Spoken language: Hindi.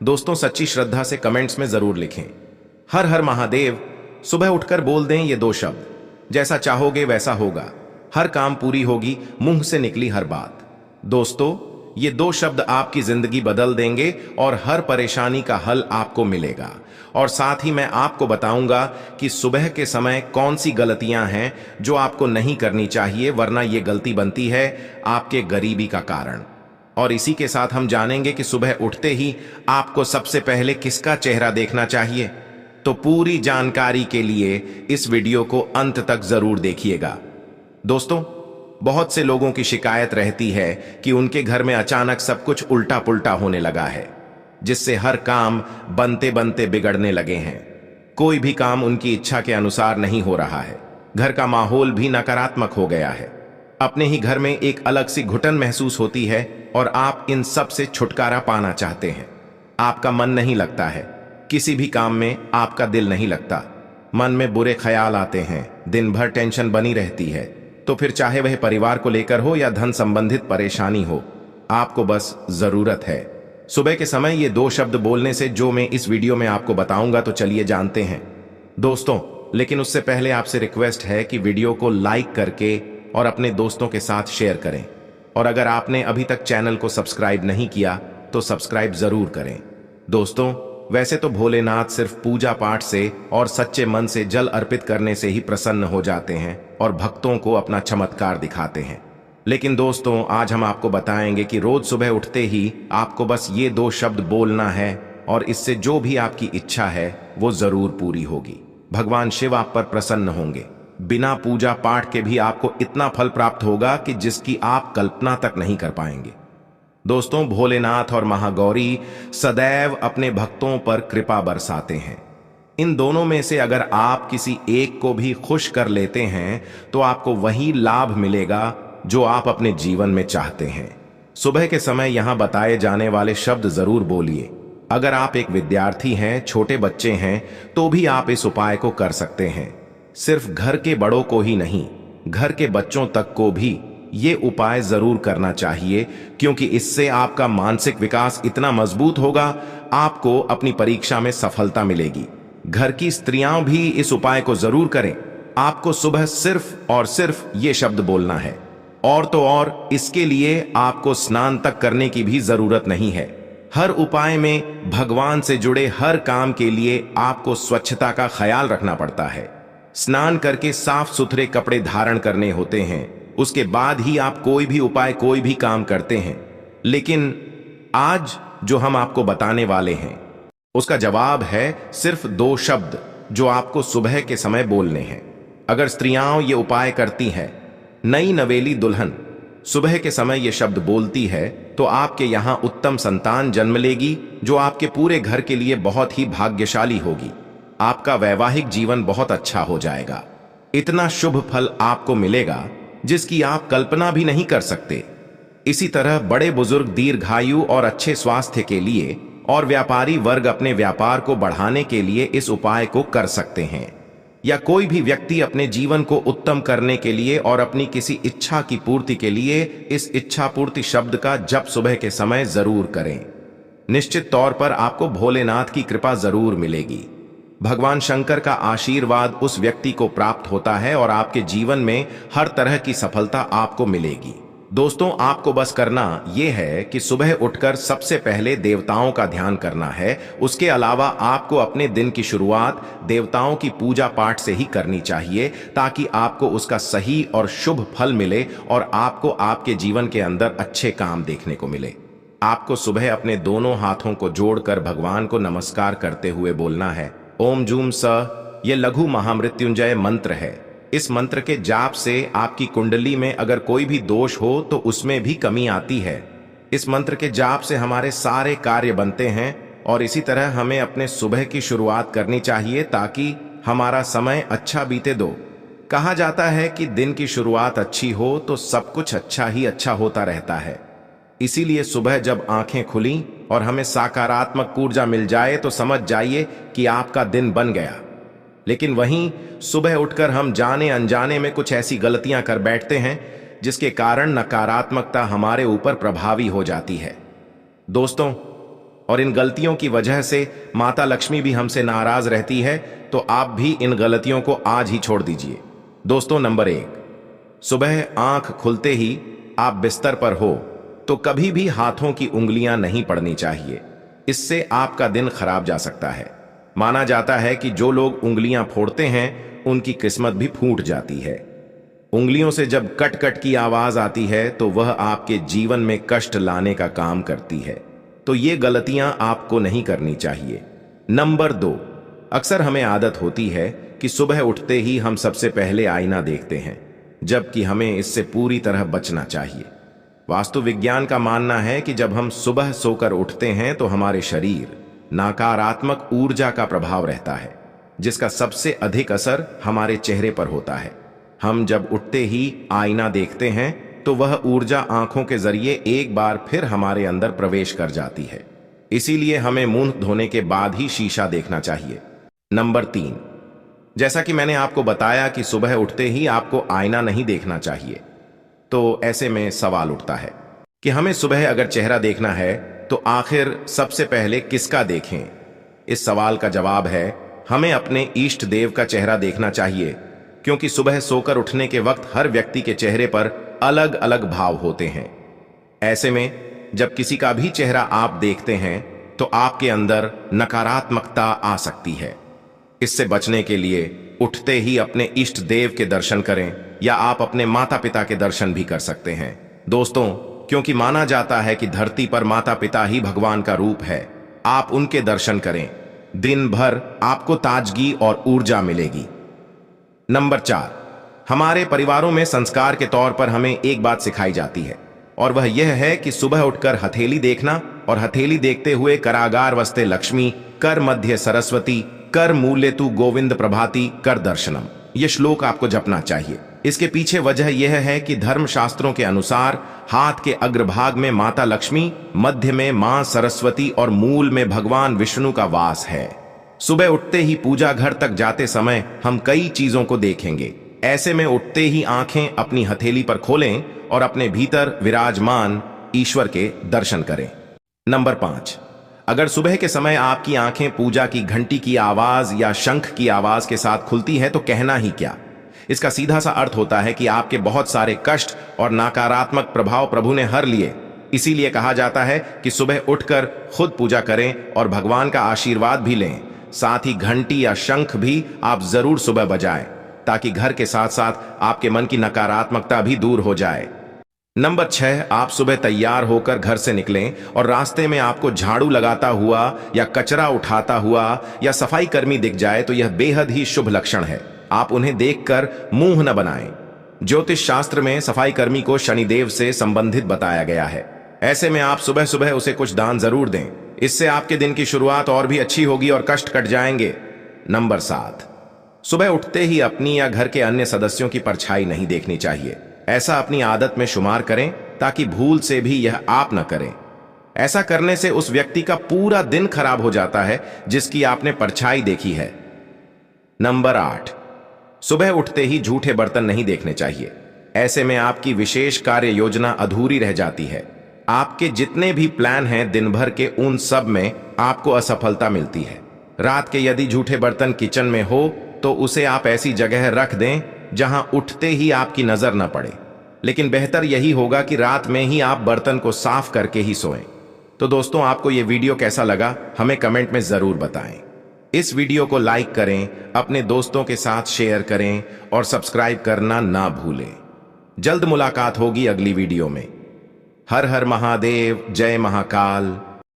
दोस्तों सच्ची श्रद्धा से कमेंट्स में जरूर लिखें, हर हर महादेव। सुबह उठकर बोल दें ये दो शब्द, जैसा चाहोगे वैसा होगा, हर काम पूरी होगी, मुंह से निकली हर बात। दोस्तों ये दो शब्द आपकी जिंदगी बदल देंगे और हर परेशानी का हल आपको मिलेगा। और साथ ही मैं आपको बताऊंगा कि सुबह के समय कौन सी गलतियां हैं जो आपको नहीं करनी चाहिए, वरना ये गलती बनती है आपके गरीबी का कारण। और इसी के साथ हम जानेंगे कि सुबह उठते ही आपको सबसे पहले किसका चेहरा देखना चाहिए। तो पूरी जानकारी के लिए इस वीडियो को अंत तक जरूर देखिएगा। दोस्तों बहुत से लोगों की शिकायत रहती है कि उनके घर में अचानक सब कुछ उल्टा पुल्टा होने लगा है, जिससे हर काम बनते बनते बिगड़ने लगे हैं। कोई भी काम उनकी इच्छा के अनुसार नहीं हो रहा है, घर का माहौल भी नकारात्मक हो गया है, अपने ही घर में एक अलग सी घुटन महसूस होती है और आप इन सब से छुटकारा पाना चाहते हैं। आपका मन नहीं लगता है, किसी भी काम में आपका दिल नहीं लगता, मन में बुरे ख्याल आते हैं, दिन भर टेंशन बनी रहती है। तो फिर चाहे वह परिवार को लेकर हो या धन संबंधित परेशानी हो, आपको बस जरूरत है सुबह के समय ये दो शब्द बोलने से, जो मैं इस वीडियो में आपको बताऊंगा। तो चलिए जानते हैं दोस्तों, लेकिन उससे पहले आपसे रिक्वेस्ट है कि वीडियो को लाइक करके और अपने दोस्तों के साथ शेयर करें। और अगर आपने अभी तक चैनल को सब्सक्राइब नहीं किया तो सब्सक्राइब जरूर करें। दोस्तों वैसे तो भोलेनाथ सिर्फ पूजा पाठ से और सच्चे मन से जल अर्पित करने से ही प्रसन्न हो जाते हैं और भक्तों को अपना चमत्कार दिखाते हैं, लेकिन दोस्तों आज हम आपको बताएंगे कि रोज सुबह उठते ही आपको बस ये दो शब्द बोलना है और इससे जो भी आपकी इच्छा है वो जरूर पूरी होगी। भगवान शिव आप पर प्रसन्न होंगे। बिना पूजा पाठ के भी आपको इतना फल प्राप्त होगा कि जिसकी आप कल्पना तक नहीं कर पाएंगे। दोस्तों भोलेनाथ और महागौरी सदैव अपने भक्तों पर कृपा बरसाते हैं। इन दोनों में से अगर आप किसी एक को भी खुश कर लेते हैं तो आपको वही लाभ मिलेगा जो आप अपने जीवन में चाहते हैं। सुबह के समय यहां बताए जाने वाले शब्द जरूर बोलिए। अगर आप एक विद्यार्थी हैं, छोटे बच्चे हैं, तो भी आप इस उपाय को कर सकते हैं। सिर्फ घर के बड़ों को ही नहीं, घर के बच्चों तक को भी ये उपाय जरूर करना चाहिए, क्योंकि इससे आपका मानसिक विकास इतना मजबूत होगा, आपको अपनी परीक्षा में सफलता मिलेगी। घर की स्त्रियां भी इस उपाय को जरूर करें। आपको सुबह सिर्फ और सिर्फ ये शब्द बोलना है, और तो और इसके लिए आपको स्नान तक करने की भी जरूरत नहीं है। हर उपाय में भगवान से जुड़े हर काम के लिए आपको स्वच्छता का ख्याल रखना पड़ता है। स्नान करके साफ सुथरे कपड़े धारण करने होते हैं, उसके बाद ही आप कोई भी उपाय, कोई भी काम करते हैं। लेकिन आज जो हम आपको बताने वाले हैं उसका जवाब है सिर्फ दो शब्द जो आपको सुबह के समय बोलने हैं। अगर स्त्रियां ये उपाय करती हैं, नई नवेली दुल्हन सुबह के समय ये शब्द बोलती है, तो आपके यहां उत्तम संतान जन्म लेगी, जो आपके पूरे घर के लिए बहुत ही भाग्यशाली होगी। आपका वैवाहिक जीवन बहुत अच्छा हो जाएगा। इतना शुभ फल आपको मिलेगा जिसकी आप कल्पना भी नहीं कर सकते। इसी तरह बड़े बुजुर्ग दीर्घायु और अच्छे स्वास्थ्य के लिए और व्यापारी वर्ग अपने व्यापार को बढ़ाने के लिए इस उपाय को कर सकते हैं। या कोई भी व्यक्ति अपने जीवन को उत्तम करने के लिए और अपनी किसी इच्छा की पूर्ति के लिए इस इच्छा पूर्ति शब्द का जप सुबह के समय जरूर करें। निश्चित तौर पर आपको भोलेनाथ की कृपा जरूर मिलेगी। भगवान शंकर का आशीर्वाद उस व्यक्ति को प्राप्त होता है और आपके जीवन में हर तरह की सफलता आपको मिलेगी। दोस्तों आपको बस करना यह है कि सुबह उठकर सबसे पहले देवताओं का ध्यान करना है। उसके अलावा आपको अपने दिन की शुरुआत देवताओं की पूजा पाठ से ही करनी चाहिए, ताकि आपको उसका सही और शुभ फल मिले और आपको आपके जीवन के अंदर अच्छे काम देखने को मिले। आपको सुबह अपने दोनों हाथों को जोड़कर भगवान को नमस्कार करते हुए बोलना है, ओम जूम स। ये लघु महामृत्युंजय मंत्र है। इस मंत्र के जाप से आपकी कुंडली में अगर कोई भी दोष हो तो उसमें भी कमी आती है। इस मंत्र के जाप से हमारे सारे कार्य बनते हैं और इसी तरह हमें अपने सुबह की शुरुआत करनी चाहिए ताकि हमारा समय अच्छा बीते। दो कहा जाता है कि दिन की शुरुआत अच्छी हो तो सब कुछ अच्छा ही अच्छा होता रहता है। इसीलिए सुबह जब आंखें खुली और हमें सकारात्मक ऊर्जा मिल जाए तो समझ जाइए कि आपका दिन बन गया। लेकिन वहीं सुबह उठकर हम जाने अनजाने में कुछ ऐसी गलतियां कर बैठते हैं जिसके कारण नकारात्मकता हमारे ऊपर प्रभावी हो जाती है। दोस्तों और इन गलतियों की वजह से माता लक्ष्मी भी हमसे नाराज रहती है, तो आप भी इन गलतियों को आज ही छोड़ दीजिए। दोस्तों, नंबर 1, सुबह आंख खुलते ही आप बिस्तर पर हो तो कभी भी हाथों की उंगलियां नहीं पड़नी चाहिए। इससे आपका दिन खराब जा सकता है। माना जाता है कि जो लोग उंगलियां फोड़ते हैं उनकी किस्मत भी फूट जाती है। उंगलियों से जब कट कट की आवाज आती है तो वह आपके जीवन में कष्ट लाने का काम करती है। तो ये गलतियां आपको नहीं करनी चाहिए। नंबर 2, अक्सर हमें आदत होती है कि सुबह उठते ही हम सबसे पहले आईना देखते हैं, जबकि हमें इससे पूरी तरह बचना चाहिए। वास्तु विज्ञान का मानना है कि जब हम सुबह सोकर उठते हैं तो हमारे शरीर नकारात्मक ऊर्जा का प्रभाव रहता है, जिसका सबसे अधिक असर हमारे चेहरे पर होता है। हम जब उठते ही आईना देखते हैं तो वह ऊर्जा आंखों के जरिए एक बार फिर हमारे अंदर प्रवेश कर जाती है। इसीलिए हमें मुंह धोने के बाद ही शीशा देखना चाहिए। नंबर 3, जैसा कि मैंने आपको बताया कि सुबह उठते ही आपको आईना नहीं देखना चाहिए, तो ऐसे में सवाल उठता है कि हमें सुबह अगर चेहरा देखना है तो आखिर सबसे पहले किसका देखें। इस सवाल का जवाब है, हमें अपने इष्ट देव का चेहरा देखना चाहिए, क्योंकि सुबह सोकर उठने के वक्त हर व्यक्ति के चेहरे पर अलग अलग भाव होते हैं। ऐसे में जब किसी का भी चेहरा आप देखते हैं तो आपके अंदर नकारात्मकता आ सकती है। इससे बचने के लिए उठते ही अपने इष्ट देव के दर्शन करें, या आप अपने माता पिता के दर्शन भी कर सकते हैं। दोस्तों, क्योंकि माना जाता है कि धरती पर माता पिता ही भगवान का रूप है, आप उनके दर्शन करें। दिन भर आपको ताजगी और ऊर्जा मिलेगी। नंबर 4, हमारे परिवारों में संस्कार के तौर पर हमें एक बात सिखाई जाती है, और वह यह है कि सुबह उठकर हथेली देखना और हथेली देखते हुए करागार वस्ते लक्ष्मी, कर मध्य सरस्वती, कर मूल्य तु गोविंद प्रभाती, कर दर्शनम। यह श्लोक आपको जपना चाहिए। इसके पीछे वजह यह है कि धर्म शास्त्रों के अनुसार हाथ के अग्रभाग में माता लक्ष्मी, मध्य में मां सरस्वती और मूल में भगवान विष्णु का वास है। सुबह उठते ही पूजा घर तक जाते समय हम कई चीजों को देखेंगे। ऐसे में उठते ही आंखें अपनी हथेली पर खोलें और अपने भीतर विराजमान ईश्वर के दर्शन करें। नंबर 5, अगर सुबह के समय आपकी आंखें पूजा की घंटी की आवाज या शंख की आवाज के साथ खुलती है तो कहना ही क्या। इसका सीधा सा अर्थ होता है कि आपके बहुत सारे कष्ट और नकारात्मक प्रभाव प्रभु ने हर लिए। इसीलिए कहा जाता है कि सुबह उठकर खुद पूजा करें और भगवान का आशीर्वाद भी लें। साथ ही घंटी या शंख भी आप जरूर सुबह बजाएं, ताकि घर के साथ साथ आपके मन की नकारात्मकता भी दूर हो जाए। नंबर 6, आप सुबह तैयार होकर घर से निकलें और रास्ते में आपको झाड़ू लगाता हुआ या कचरा उठाता हुआ या सफाई कर्मी दिख जाए तो यह बेहद ही शुभ लक्षण है। आप उन्हें देखकर मुंह न बनाएं। ज्योतिष शास्त्र में सफाई कर्मी को शनिदेव से संबंधित बताया गया है। ऐसे में आप सुबह सुबह उसे कुछ दान जरूर दें। इससे आपके दिन की शुरुआत और भी अच्छी होगी और कष्ट कट जाएंगे। नंबर 7, सुबह उठते ही अपनी या घर के अन्य सदस्यों की परछाई नहीं देखनी चाहिए। ऐसा अपनी आदत में शुमार करें ताकि भूल से भी यह आप न करें। ऐसा करने से उस व्यक्ति का पूरा दिन खराब हो जाता है जिसकी आपने परछाई देखी है। नंबर 8, सुबह उठते ही झूठे बर्तन नहीं देखने चाहिए। ऐसे में आपकी विशेष कार्य योजना अधूरी रह जाती है। आपके जितने भी प्लान हैं दिन भर के, उन सब में आपको असफलता मिलती है। रात के यदि झूठे बर्तन किचन में हो तो उसे आप ऐसी जगह रख दें जहां उठते ही आपकी नजर न पड़े। लेकिन बेहतर यही होगा कि रात में ही आप बर्तन को साफ करके ही सोएं। तो दोस्तों, आपको यह वीडियो कैसा लगा हमें कमेंट में जरूर बताएं। इस वीडियो को लाइक करें, अपने दोस्तों के साथ शेयर करें और सब्सक्राइब करना ना भूलें। जल्द मुलाकात होगी अगली वीडियो में। हर हर महादेव, जय महाकाल।